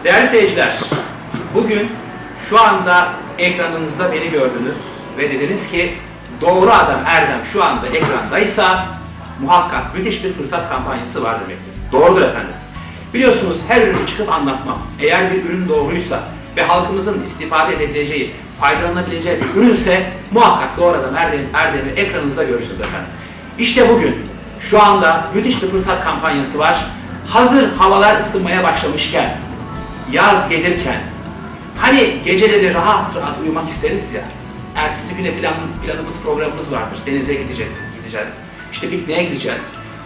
Değerli seyirciler, bugün şu anda ekranınızda beni gördünüz ve dediniz ki doğru adam Erdem şu anda ekrandaysa muhakkak müthiş bir fırsat kampanyası var demektir. Doğrudur efendim. Biliyorsunuz her ürünü çıkıp anlatmam. Eğer bir ürün doğruysa ve halkımızın istifade edebileceği, faydalanabileceği bir ürünse muhakkak doğru adam Erdem'i ekranınızda görürsünüz efendim. İşte bugün şu anda müthiş bir fırsat kampanyası var. Hazır havalar ısınmaya başlamışken, yaz gelirken, hani geceleri rahat rahat uyumak isteriz ya, ertesi güne planımız, programımız vardır. Denize gideceğiz, işte pikniğe gideceğiz.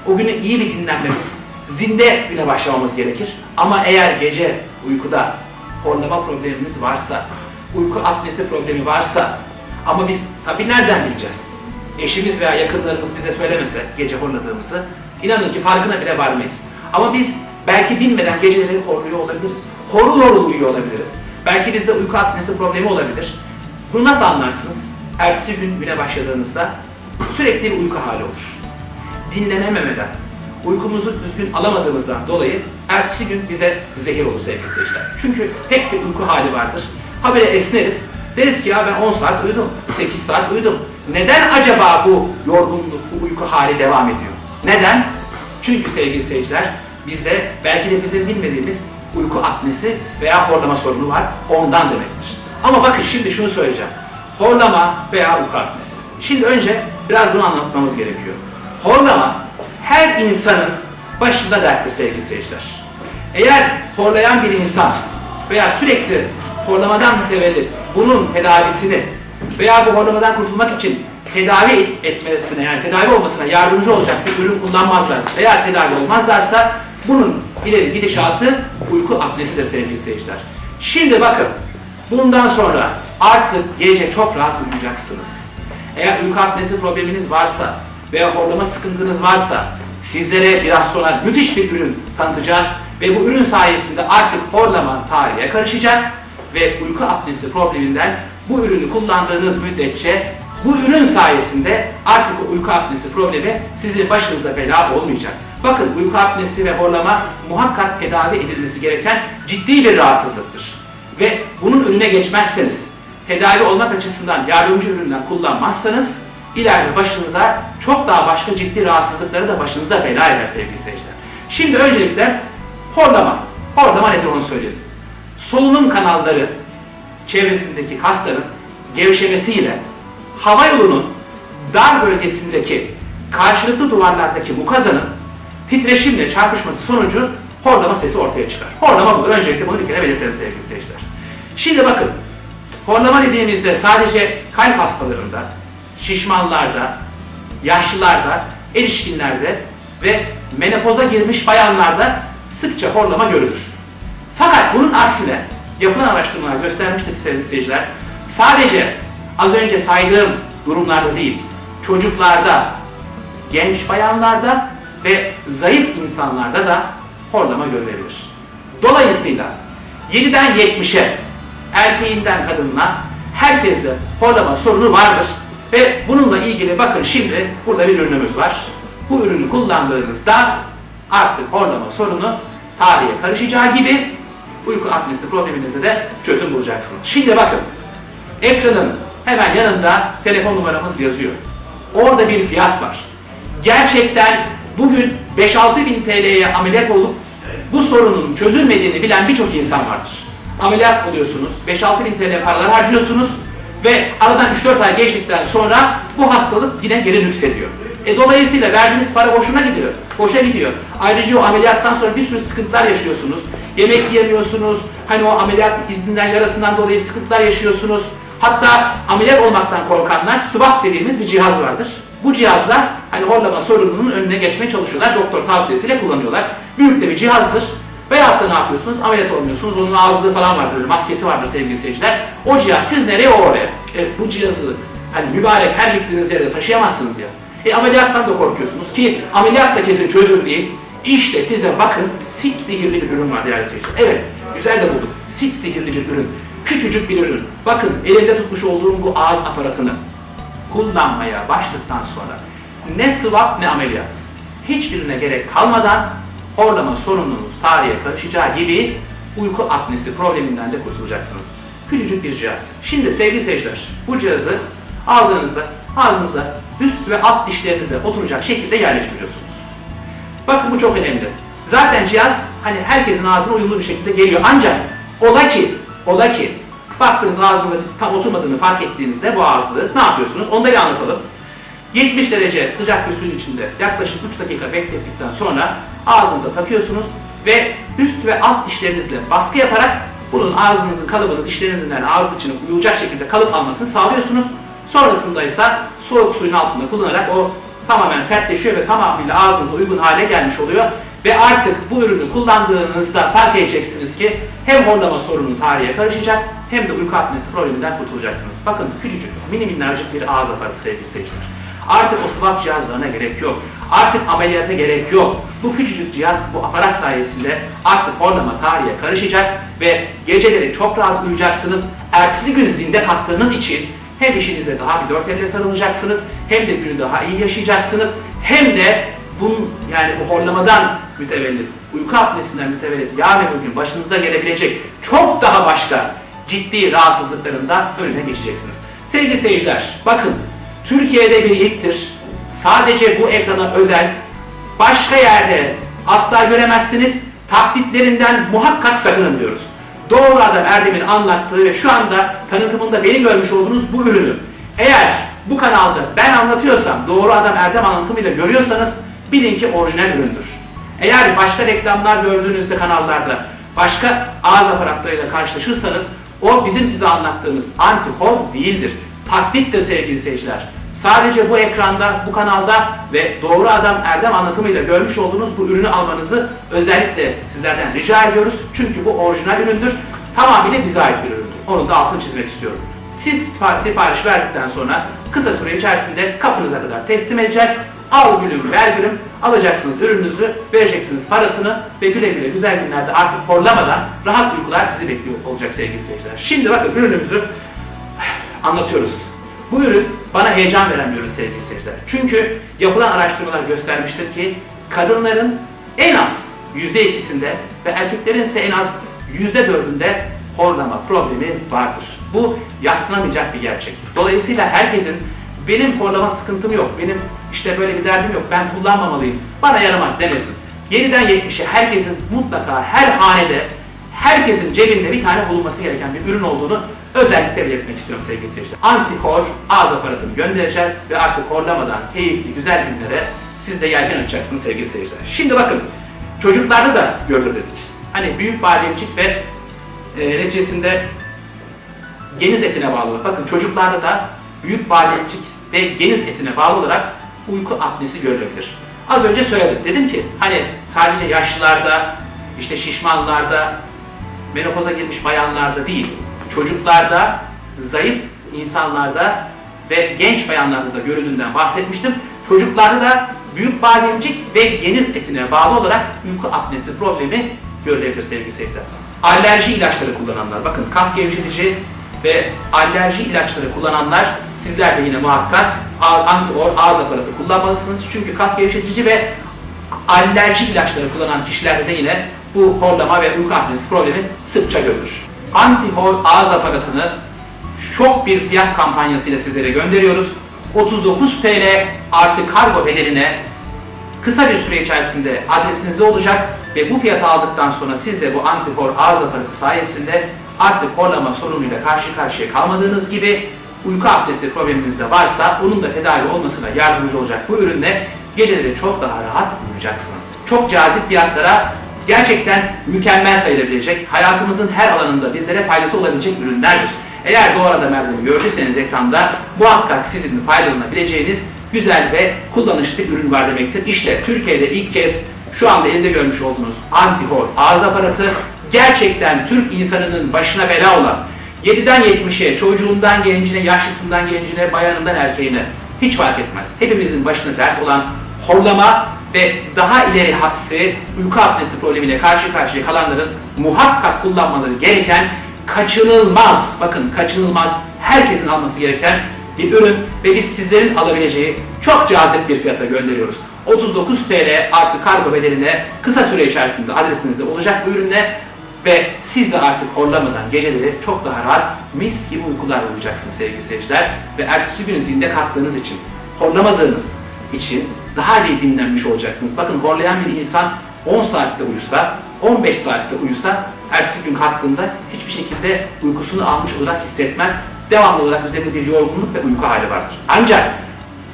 O günü iyi bir dinlenmemiz, zinde güne başlamamız gerekir. Ama eğer gece uykuda horlama problemimiz varsa, uyku apnesi problemi varsa, ama biz tabii nereden bileceğiz? Eşimiz veya yakınlarımız bize söylemese gece horladığımızı, inanın ki farkına bile varmayız. Ama biz belki bilmeden geceleri horluyor olabiliriz. Horul horul uyuyor olabiliriz. Belki bizde uyku apnesi problemi olabilir. Bunu nasıl anlarsınız? Ertesi gün güne başladığınızda sürekli bir uyku hali olur. Dinlenememeden, uykumuzu düzgün alamadığımızdan dolayı ertesi gün bize zehir olur sevgili seyirciler. Çünkü tek bir uyku hali vardır. Habire esneriz. Deriz ki ya ben 10 saat uyudum, 8 saat uyudum. Neden acaba bu yorgunluk, bu uyku hali devam ediyor? Neden? Çünkü sevgili seyirciler, bizde belki de bizim bilmediğimiz uyku apnesi veya horlama sorunu var, ondan demektir. Ama bakın şimdi şunu söyleyeceğim. Horlama veya uyku apnesi. Şimdi önce biraz bunu anlatmamız gerekiyor. Horlama her insanın başında derttir sevgili seyirciler. Eğer horlayan bir insan veya sürekli horlamadan mütevellit bunun tedavisini veya bu horlamadan kurtulmak için tedavi etmesine, yani tedavi olmasına yardımcı olacak bir ürün kullanmazlar veya tedavi olmazlarsa bunun ileri gidişatı uyku apnesidir sevgili seyirciler. Şimdi bakın, bundan sonra artık gece çok rahat uyuyacaksınız. Eğer uyku apnesi probleminiz varsa veya horlama sıkıntınız varsa sizlere biraz sonra müthiş bir ürün tanıtacağız ve bu ürün sayesinde artık horlama tarihe karışacak ve uyku apnesi probleminden bu ürünü kullandığınız müddetçe bu ürün sayesinde artık o uyku apnesi problemi sizin başınıza bela olmayacak. Bakın, uyku apnesi ve horlama muhakkak tedavi edilmesi gereken ciddi bir rahatsızlıktır. Ve bunun önüne geçmezseniz, tedavi olmak açısından yardımcı üründen kullanmazsanız ileride başınıza çok daha başka ciddi rahatsızlıkları da başınıza bela eder sevgili seyirciler. Şimdi öncelikle horlama. Horlama nedir onu söyleyelim. Solunum kanalları çevresindeki kasların gevşemesiyle hava yolunun dar bölgesindeki karşılıklı duvarlardaki mukazanın titreşimle çarpışması sonucu horlama sesi ortaya çıkar. Horlama budur. Öncelikle bunu bir kere belirtelim sevgili seyirciler. Şimdi bakın, horlama dediğimizde sadece kalp hastalarında, şişmanlarda, yaşlılarda, erişkinlerde ve menopoza girmiş bayanlarda sıkça horlama görülür. Fakat bunun aksine yapılan araştırmalar göstermiştir sevgili seyirciler, sadece az önce saydığım durumlarda değil, çocuklarda, genç bayanlarda ve zayıf insanlarda da horlama görülebilir. Dolayısıyla 7'den 70'e, erkeğinden kadınına herkeste horlama sorunu vardır. Ve bununla ilgili bakın şimdi burada bir ürünümüz var. Bu ürünü kullandığınızda artık horlama sorunu tarihe karışacağı gibi uyku apnesi probleminize de çözüm bulacaksınız. Şimdi bakın, ekranın hemen yanında telefon numaramız yazıyor. Orada bir fiyat var. Gerçekten bugün 5-6 bin TL'ye ameliyat olup bu sorunun çözülmediğini bilen birçok insan vardır. Ameliyat oluyorsunuz, 5-6 bin TL paralar harcıyorsunuz ve aradan 3-4 ay geçtikten sonra bu hastalık yine geri yükseliyor. Dolayısıyla verdiğiniz para boşuna gidiyor, boşa gidiyor. Ayrıca o ameliyattan sonra bir sürü sıkıntılar yaşıyorsunuz. Yemek yiyemiyorsunuz, hani o ameliyat izinden, yarasından dolayı sıkıntılar yaşıyorsunuz. Hatta ameliyat olmaktan korkanlar SWAT dediğimiz bir cihaz vardır. Bu cihazla hani horlama sorununun önüne geçmeye çalışıyorlar. Doktor tavsiyesiyle kullanıyorlar. Büyük de bir cihazdır. Veyahut da ne yapıyorsunuz? Ameliyat olmuyorsunuz. Onun ağızlığı falan vardır, maskesi vardır sevgili seyirciler. O cihaz siz nereye o oraya? Bu cihazı hani mübarek her gittiğiniz yerde taşıyamazsınız ya. Ameliyattan da korkuyorsunuz ki ameliyat da kesin çözüm değil. İşte size bakın sipsihirli bir ürün var değerli seyirciler. Evet, güzel de bulduk. Sipsihirli bir ürün. Küçücük bir ürün. Bakın elimde tutmuş olduğum bu ağız aparatını kullanmaya başladıktan sonra ne swap ne ameliyat, hiçbirine gerek kalmadan horlama sorununuz tarihe karışacağı gibi uyku apnesi probleminden de kurtulacaksınız. Küçücük bir cihaz. Şimdi sevgili seyirciler, bu cihazı aldığınızda ağzınıza üst ve alt dişlerinize oturacak şekilde yerleştiriyorsunuz. Bakın bu çok önemli. Zaten cihaz hani herkesin ağzına uyumlu bir şekilde geliyor. Ancak ola ki baktınız ağzında tam oturmadığını fark ettiğinizde bu ağızlığı ne yapıyorsunuz? Onu da bir anlatalım. 70 derece sıcak bir suyun içinde yaklaşık 3 dakika beklettikten sonra ağzınıza takıyorsunuz ve üst ve alt dişlerinizle baskı yaparak bunun ağzınızın kalıbını dişlerinizden ağız içine uyulacak şekilde kalıp almasını sağlıyorsunuz. Sonrasında ise soğuk suyun altında kullanarak o tamamen sertleşiyor ve tamamıyla ağzınıza uygun hale gelmiş oluyor. Ve artık bu ürünü kullandığınızda fark edeceksiniz ki hem horlama sorunu tarihe karışacak hem de uyku apnesi probleminden kurtulacaksınız. Bakın küçücük, mini minnacık bir ağız aparatı sevgili seyirciler. Artık o swab cihazlarına gerek yok. Artık ameliyata gerek yok. Bu küçücük cihaz, bu aparat sayesinde artık horlama tarihe karışacak ve geceleri çok rahat uyuyacaksınız. Ertesi gün zinde kalktığınız için hem işinize daha bir dört elle sarılacaksınız, hem de günü daha iyi yaşayacaksınız, hem de bu horlamadan mütevellit, uyku apnesinden mütevellit yarın öbür gün başınıza gelebilecek çok daha başka ciddi rahatsızlıklarından önüne geçeceksiniz. Sevgili seyirciler, bakın Türkiye'de bir ilktir. Sadece bu ekrana özel, başka yerde asla göremezsiniz. Taklitlerinden muhakkak sakının diyoruz. Doğru Adam Erdem'in anlattığı ve şu anda tanıtımında beni görmüş olduğunuz bu ürünü eğer bu kanalda ben anlatıyorsam, Doğru Adam Erdem anlatımıyla görüyorsanız bilin ki orijinal üründür. Eğer başka reklamlar gördüğünüzde kanallarda başka ağız aparatlarıyla karşılaşırsanız o bizim size anlattığımız anti-hor değildir. Taklittir sevgili seyirciler. Sadece bu ekranda, bu kanalda ve Doğru Adam Erdem anlatımıyla görmüş olduğunuz bu ürünü almanızı özellikle sizlerden rica ediyoruz. Çünkü bu orijinal üründür. Tamamıyla bize ait bir üründür. Onun da altını çizmek istiyorum. Siz sipariş verdikten sonra kısa süre içerisinde kapınıza kadar teslim edeceğiz. Al gülüm, ver gülüm. Alacaksınız ürününüzü, vereceksiniz parasını ve güle güle güzel günlerde artık horlamadan rahat uykular sizi bekliyor olacak sevgili seyirciler. Şimdi bakın ürünümüzü anlatıyoruz. Bu ürün bana heyecan veren bir ürün sevgili seyirciler. Çünkü yapılan araştırmalar göstermiştir ki kadınların en az %2'sinde ve erkeklerin ise en az %4'ünde horlama problemi vardır. Bu yadsınamayacak bir gerçek. Dolayısıyla herkesin benim horlama sıkıntım yok, benim işte böyle bir derdim yok, ben kullanmamalıyım, bana yaramaz demesin. 7'den 70'e herkesin mutlaka her hanede, herkesin cebinde bir tane bulunması gereken bir ürün olduğunu özellikle belirtmek istiyorum sevgili seyirciler. Anti-hor ağız aparatını göndereceğiz ve artık horlamadan keyifli, güzel günlere siz de yelken açacaksınız sevgili seyirciler. Şimdi bakın, çocuklarda da görülür dedik. Hani büyük bademcik ve neticesinde geniz etine bağlı. Bakın çocuklarda da büyük bademcik ve geniz etine bağlı olarak uyku apnesi görülebilir. Az önce söyledim. Dedim ki hani sadece yaşlılarda, işte şişmanlarda, menopoza girmiş bayanlarda değil, çocuklarda, zayıf insanlarda ve genç bayanlarda da görüldüğünden bahsetmiştim. Çocuklarda da büyük bademcik ve geniz etine bağlı olarak uyku apnesi problemi görülebilir sevgili seyirciler. Alerji ilaçları kullananlar, bakın kas gevşetici ve alerji ilaçları kullananlar sizler de yine muhakkak anti-hor ağız aparatı kullanmalısınız. Çünkü kas gevşetici ve alerji ilaçları kullanan kişilerde de yine bu horlama ve uyku apnesi problemi sıkça görülür. Anti-hor ağız aparatını şok bir fiyat kampanyasıyla sizlere gönderiyoruz. 39 TL artı kargo bedeline kısa bir süre içerisinde adresinizde olacak ve bu fiyatı aldıktan sonra siz de bu anti-hor ağız aparatı sayesinde artık horlama sorunuyla karşı karşıya kalmadığınız gibi uyku apnesi probleminiz de varsa onun da tedavi olmasına yardımcı olacak bu ürünle geceleri çok daha rahat uyuyacaksınız. Çok cazip fiyatlara gerçekten mükemmel sayılabilecek, hayatımızın her alanında bizlere faydası olabilecek ürünlerdir. Eğer Doğru Adam Erdem'i gördüyseniz ekranda muhakkak sizin faydalanabileceğiniz güzel ve kullanışlı bir ürün var demektir. İşte Türkiye'de ilk kez şu anda elinde görmüş olduğunuz anti-hor ağız aparatı gerçekten Türk insanının başına bela olan 7'den 70'e, çocuğundan gencine, yaşlısından gencine, bayanından erkeğine hiç fark etmez. Hepimizin başına dert olan horlama ve daha ileri hadsi uyku apnesi problemiyle karşı karşıya kalanların muhakkak kullanmaları gereken kaçınılmaz, bakın kaçınılmaz, herkesin alması gereken bir ürün ve biz sizlerin alabileceği çok cazip bir fiyata gönderiyoruz. 39 TL artı kargo bedeline kısa süre içerisinde adresinizde olacak bu ürünle Ve siz de artık horlamadan geceleri çok daha rahat, mis gibi uykular uyuyacaksınız sevgili seyirciler. Ve ertesi gün zinde kalktığınız için, horlamadığınız için daha iyi dinlenmiş olacaksınız. Bakın horlayan bir insan 10 saatte uyusa, 15 saatte uyusa, ertesi gün kalktığında hiçbir şekilde uykusunu almış olarak hissetmez. Devamlı olarak üzerinde bir yorgunluk ve uyku hali vardır. Ancak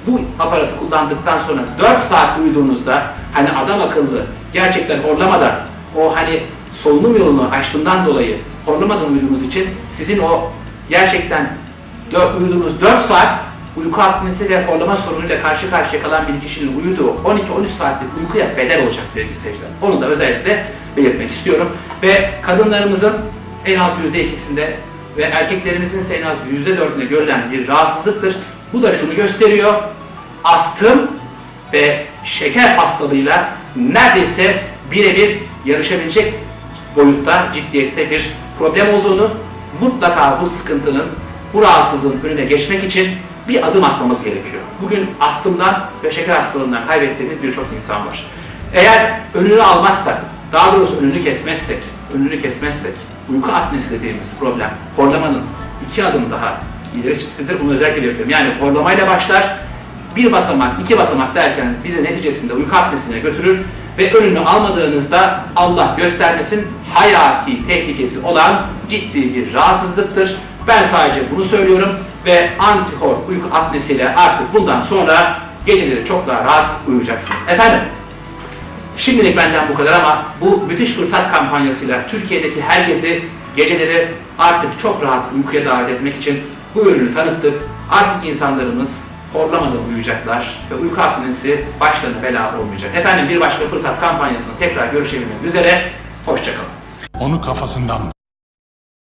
bu aparatı kullandıktan sonra 4 saat uyuduğunuzda, hani adam akıllı, gerçekten horlamadan, o hani solunum yolunu açtığından dolayı horlamadan uyuduğunuz için sizin o gerçekten uyuduğunuz 4 saat uyku apnesi ve horlama sorunuyla karşı karşıya kalan bir kişinin uyuduğu 12-13 saatlik uykuya bedel olacak sevgili seyirciler. Onu da özellikle belirtmek istiyorum. Ve kadınlarımızın en az %2'sinde ve erkeklerimizin ise en az %4'ünde görülen bir rahatsızlıktır. Bu da şunu gösteriyor: astım ve şeker hastalığıyla neredeyse birebir yarışabilecek boyutta, ciddiyette bir problem olduğunu, mutlaka bu sıkıntının, bu rahatsızlığın önüne geçmek için bir adım atmamız gerekiyor. Bugün astımdan ve şeker hastalığından kaybettiğimiz birçok insan var. Eğer önünü almazsak, daha doğrusu önünü kesmezsek, uyku apnesi dediğimiz problem, horlamanın 2 adım daha ilerisidir. Bunu özellikle belirtiyorum. Yani horlamayla başlar, 1 basamak, 2 basamak derken bizi neticesinde uyku apnesine götürür ve önünü almadığınızda Allah göstermesin hayati tehlikesi olan ciddi bir rahatsızlıktır. Ben sadece bunu söylüyorum ve antihor uyku apnesiyle artık bundan sonra geceleri çok daha rahat uyuyacaksınız. Efendim, şimdilik benden bu kadar ama bu müthiş fırsat kampanyasıyla Türkiye'deki herkesi geceleri artık çok rahat uykuya davet etmek için bu ürünü tanıttık. Artık insanlarımız horlamadan uyuyacaklar ve uyku apnesi başlarına bela olmayacak. Efendim, bir başka fırsat kampanyasında tekrar görüşebilmek üzere. Hoşça kalın. Onu kafasından